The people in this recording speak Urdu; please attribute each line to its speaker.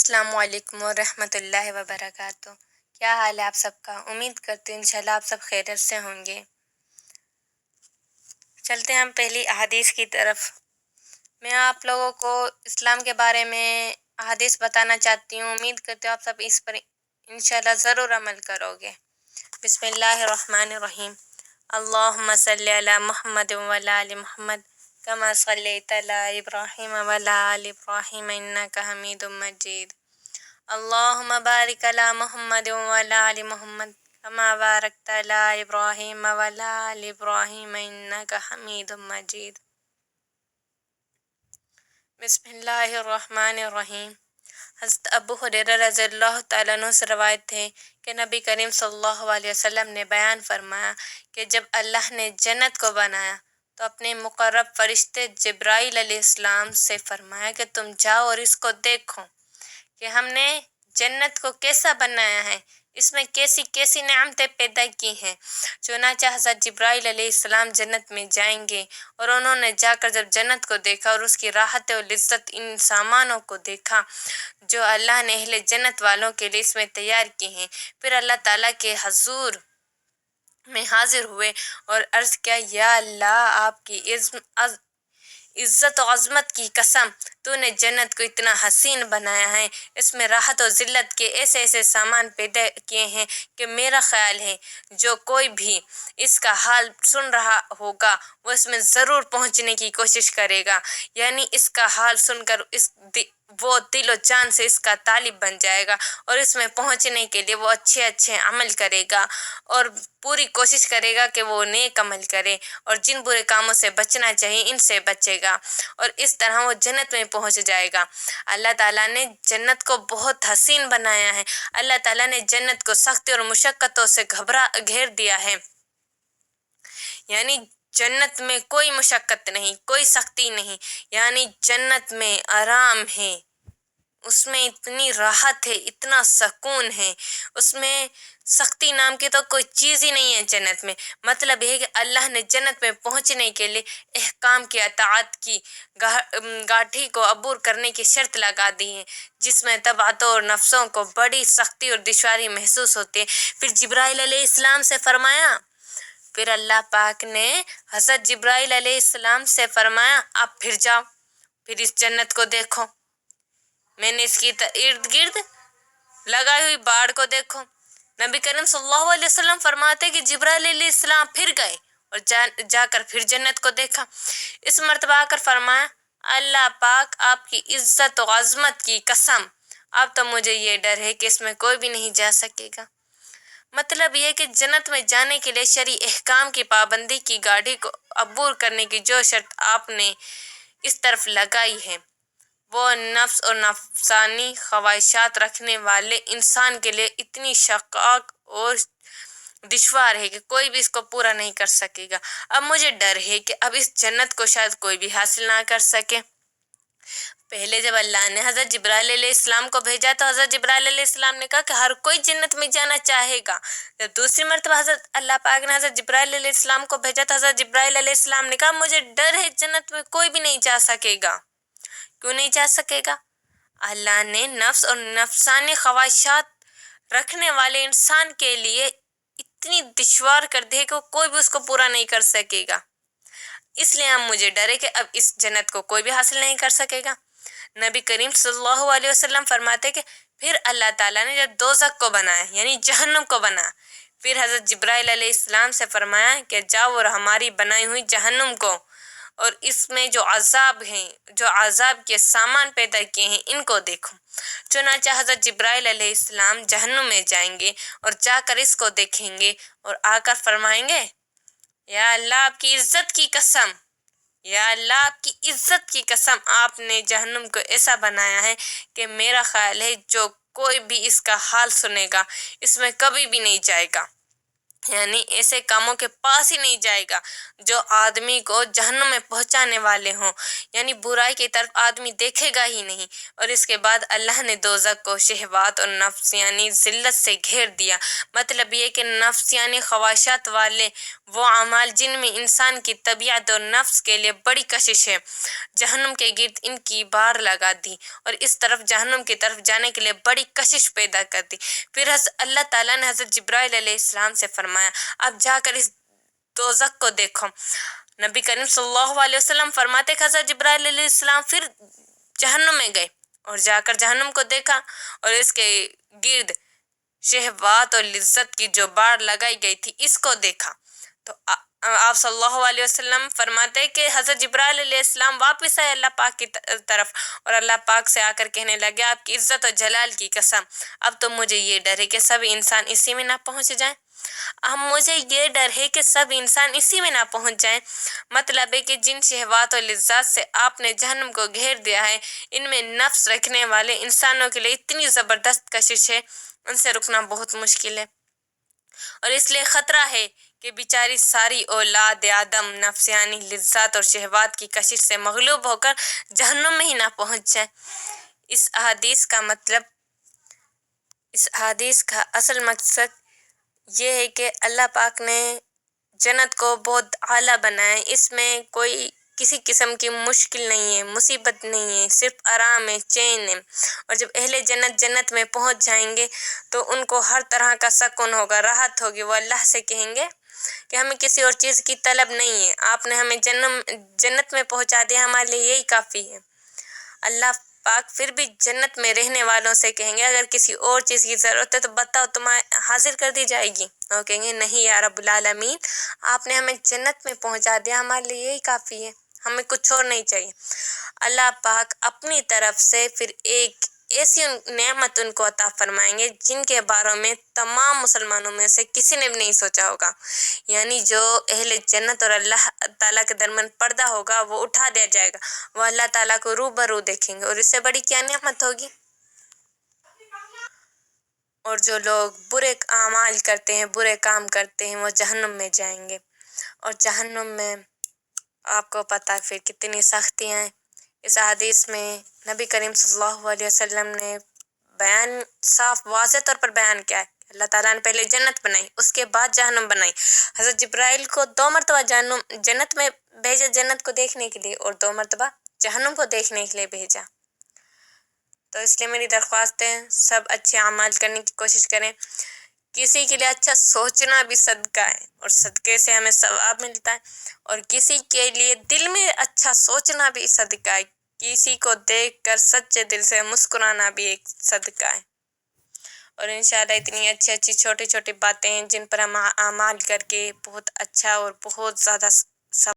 Speaker 1: السلام علیکم ورحمۃ اللہ وبرکاتہ۔ کیا حال ہے آپ سب کا؟ امید کرتی ہوں انشاءاللہ آپ سب خیریت سے ہوں گے۔ چلتے ہیں ہم پہلی احادیث کی طرف۔ میں آپ لوگوں کو اسلام کے بارے میں احادیث بتانا چاہتی ہوں۔ امید کرتی ہوں آپ سب اس پر انشاءاللہ ضرور عمل کرو گے۔ بسم اللہ الرحمن الرحیم۔ اللہم صلی علی محمد وعلی آل محمد کما صلیت علی ابراہیم وعلی آل ابراہیم انک حمید مجید۔ اللہم بارک علی محمد وعلی آل محمد کما بارکت علی ابراہیم وعلی آل ابراہیم انک حمید مجید۔ بسم اللہ الرحمن الرحیم۔ حضرت ابو ہریرہ رضی اللہ تعالیٰ عنہ سے روایت ہے کہ نبی کریم صلی اللہ علیہ وسلم نے بیان فرمایا کہ جب اللہ نے جنت کو بنایا تو اپنے مقرب فرشتے جبرائیل علیہ السلام سے فرمایا کہ تم جاؤ اور اس کو دیکھو کہ ہم نے جنت کو کیسا بنایا ہے، اس میں کیسی کیسی نعمتیں پیدا کی ہیں۔ چنانچہ حضرت جبرائیل علیہ السلام جنت میں جائیں گے اور انہوں نے جا کر جب جنت کو دیکھا اور اس کی راحت و لذت ان سامانوں کو دیکھا جو اللہ نے اہل جنت والوں کے لیے اس میں تیار کی ہیں، پھر اللہ تعالیٰ کے حضور میں حاضر ہوئے اور عرض کیا، یا اللہ، آپ کی عزت و عظمت کی قسم، تو نے جنت کو اتنا حسین بنایا ہے، اس میں راحت و ذلت کے ایسے ایسے سامان پیدا کیے ہیں کہ میرا خیال ہے جو کوئی بھی اس کا حال سن رہا ہوگا وہ اس میں ضرور پہنچنے کی کوشش کرے گا، یعنی اس کا حال سن کر وہ دل و جان سے اس کا طالب بن جائے گا اور اس میں پہنچنے کے لیے وہ اچھے اچھے عمل کرے گا اور پوری کوشش کرے گا کہ وہ نیک عمل کرے اور جن برے کاموں سے بچنا چاہیے ان سے بچے گا اور اس طرح وہ جنت میں پہنچ جائے گا۔ اللہ تعالیٰ نے جنت کو بہت حسین بنایا ہے۔ اللہ تعالیٰ نے جنت کو سختی اور مشقتوں سے گھیر دیا ہے، یعنی جنت میں کوئی مشقت نہیں، کوئی سختی نہیں، یعنی جنت میں آرام ہے، اس میں اتنی راحت ہے، اتنا سکون ہے، اس میں سختی نام کی تو کوئی چیز ہی نہیں ہے جنت میں۔ مطلب یہ ہے کہ اللہ نے جنت میں پہنچنے کے لیے احکام کی اطاعت کی گاٹھی کو عبور کرنے کی شرط لگا دی ہے، جس میں طبعاتوں اور نفسوں کو بڑی سختی اور دشواری محسوس ہوتی ہے۔ پھر جبرائیل علیہ السلام سے فرمایا، پھر اللہ پاک نے حضرت جبرائیل علیہ السلام سے فرمایا، آپ پھر جاؤ، پھر اس جنت کو دیکھو، میں نے اس کی ارد گرد لگائی ہوئی باڑ کو دیکھو۔ نبی کریم صلی اللہ علیہ وسلم فرماتے کہ جبرائیل علیہ السلام پھر گئے اور جا کر پھر جنت کو دیکھا۔ اس مرتبہ آ کر فرمایا، اللہ پاک آپ کی عزت و عظمت کی قسم، اب تو مجھے یہ ڈر ہے کہ اس میں کوئی بھی نہیں جا سکے گا۔ مطلب یہ کہ جنت میں جانے کے لیے شرعی احکام کی پابندی کی گاڑی کو عبور کرنے کی جو شرط آپ نے اس طرف لگائی ہے وہ نفس اور نفسانی خواہشات رکھنے والے انسان کے لیے اتنی شاق اور دشوار ہے کہ کوئی بھی اس کو پورا نہیں کر سکے گا۔ اب مجھے ڈر ہے کہ اب اس جنت کو شاید کوئی بھی حاصل نہ کر سکے۔ پہلے جب اللہ نے حضرت جبرائیل علیہ السلام کو بھیجا تو حضرت جبرائیل علیہ السلام نے کہا کہ ہر کوئی جنت میں جانا چاہے گا۔ جب دوسری مرتبہ اللہ پاک نے حضرت جبرائیل علیہ السلام کو بھیجا تو حضرت جبرائیل علیہ السلام نے کہا، مجھے ڈر ہے جنت میں کوئی بھی نہیں جا سکے گا۔ کیوں نہیں جا سکے گا؟ اللہ نے نفس اور نفسانی خواہشات رکھنے والے انسان کے لیے اتنی دشوار کر دی ہے کہ کوئی بھی اس کو پورا نہیں کر سکے گا، اس لیے مجھے ڈر ہے کہ اب اس جنت کو کوئی بھی حاصل نہیں کر سکے گا۔ نبی کریم صلی اللہ علیہ وسلم فرماتے کہ پھر اللہ تعالیٰ نے جب دوزخ کو بنایا یعنی جہنم کو بنایا، پھر حضرت جبرائیل علیہ السلام سے فرمایا کہ جاؤ اور ہماری بنائی ہوئی جہنم کو اور اس میں جو عذاب ہیں، جو عذاب کے سامان پیدا کیے ہیں، ان کو دیکھو۔ چنانچہ حضرت جبرائیل علیہ السلام جہنم میں جائیں گے اور جا کر اس کو دیکھیں گے اور آ کر فرمائیں گے، یا اللہ آپ کی عزت کی قسم، یا اللہ آپ کی عزت کی قسم، آپ نے جہنم کو ایسا بنایا ہے کہ میرا خیال ہے جو کوئی بھی اس کا حال سنے گا اس میں کبھی بھی نہیں جائے گا۔ یعنی ایسے کاموں کے پاس ہی نہیں جائے گا جو آدمی کو جہنم میں پہنچانے والے ہوں، یعنی برائی کی طرف آدمی دیکھے گا ہی نہیں۔ اور اس کے بعد اللہ نے دوزخ کو شہوات اور نفس یعنی ذلت سے گھیر دیا۔ مطلب یہ کہ نفس یعنی خواہشات والے وہ اعمال جن میں انسان کی طبیعت اور نفس کے لیے بڑی کشش ہے، جہنم کے گرد ان کی بار لگا دی اور اس طرف جہنم کی طرف جانے کے لیے بڑی کشش پیدا کر دی۔ پھر اللہ تعالیٰ نے حضرت جبرائیل علیہ السلام سے فرمایا، اب جا کر اس دوزخ کو دیکھو۔ نبی کریم صلی اللہ علیہ وسلم فرماتے کہ حضرت جبرائیل علیہ السلام پھر جہنم میں گئے اور جا کر جہنم کو دیکھا اور اس کے گرد شہوات اور لذت کی جو باڑ لگائی گئی تھی اس کو دیکھا۔ تو آپ صلی اللہ علیہ وسلم فرماتے کہ حضرت جبرائیل علیہ السلام واپس آئے اللہ پاک کی طرف اور اللہ پاک سے آ کر کہنے لگے، آپ کی عزت اور جلال کی قسم، اب تو مجھے یہ ڈر ہے کہ سب انسان اسی میں نہ پہنچ جائیں۔ مجھے یہ ڈر ہے کہ سب انسان اسی میں نہ پہنچ جائیں۔ مطلب ہے کہ جن شہوات اور لذات سے آپ نے جہنم کو گھیر دیا ہے، ان میں نفس رکھنے والے انسانوں کے لیے اتنی زبردست کشش ہے، ان سے رکنا بہت مشکل ہے۔ اور اس لیے خطرہ ہے کہ بیچاری ساری اولاد آدم نفس یعنی لذات اور شہوات کی کشش سے مغلوب ہو کر جہنم میں ہی نہ پہنچ جائے۔ اس حدیث کا اصل مقصد یہ ہے کہ اللہ پاک نے جنت کو بہت اعلیٰ بنایا ہے، اس میں کوئی کسی قسم کی مشکل نہیں ہے، مصیبت نہیں ہے، صرف آرام ہے، چین ہے۔ اور جب اہل جنت میں پہنچ جائیں گے تو ان کو ہر طرح کا سکون ہوگا، راحت ہوگی۔ وہ اللہ سے کہیں گے کہ ہمیں کسی اور چیز کی طلب نہیں ہے، آپ نے ہمیں جنت میں پہنچا دیا، ہمارے لیے یہی کافی ہے۔ اللہ پاک پھر بھی جنت میں رہنے والوں سے کہیں گے اگر کسی اور چیز کی ضرورت ہے تو بتاؤ، تمہیں حاضر کر دی جائے گی۔ وہ کہیں گے نہیں یا رب العالمین، آپ نے ہمیں جنت میں پہنچا دیا، ہمارے لیے یہی کافی ہے، ہمیں کچھ اور نہیں چاہیے۔ اللہ پاک اپنی طرف سے پھر ایک ایسی نعمت ان کو عطا فرمائیں گے جن کے بارے میں تمام مسلمانوں میں سے کسی نے بھی نہیں سوچا ہوگا، یعنی جو اہل جنت اور اللہ تعالیٰ کے درمیان پردہ ہوگا وہ اٹھا دیا جائے گا، وہ اللہ تعالیٰ کو روبرو دیکھیں گے، اور اس سے بڑی کیا نعمت ہوگی۔ اور جو لوگ برے اعمال کرتے ہیں، برے کام کرتے ہیں، وہ جہنم میں جائیں گے، اور جہنم میں آپ کو پتہ ہے پھر کتنی سختیاں ہیں۔ اس حدیث میں نبی کریم صلی اللہ علیہ وسلم نے بیان صاف واضح طور پر بیان کیا ہے۔ اللہ تعالیٰ نے پہلے جنت بنائی، اس کے بعد جہنم بنائی۔ حضرت جبرائیل کو 2 مرتبہ جنت میں بھیجا جنت کو دیکھنے کے لیے، اور 2 مرتبہ جہنم کو دیکھنے کے لیے بھیجا۔ تو اس لیے میری درخواست ہے سب اچھے اعمال کرنے کی کوشش کریں۔ کسی کے لیے اچھا سوچنا بھی صدقہ ہے اور صدقے سے ہمیں ثواب ملتا ہے، اور کسی کے لیے دل میں اچھا سوچنا بھی صدقہ ہے، کسی کو دیکھ کر سچے دل سے مسکرانا بھی ایک صدقہ ہے۔ اور انشاءاللہ اتنی اچھی چھوٹی چھوٹی باتیں ہیں جن پر ہم اعمال کر کے بہت اچھا اور بہت زیادہ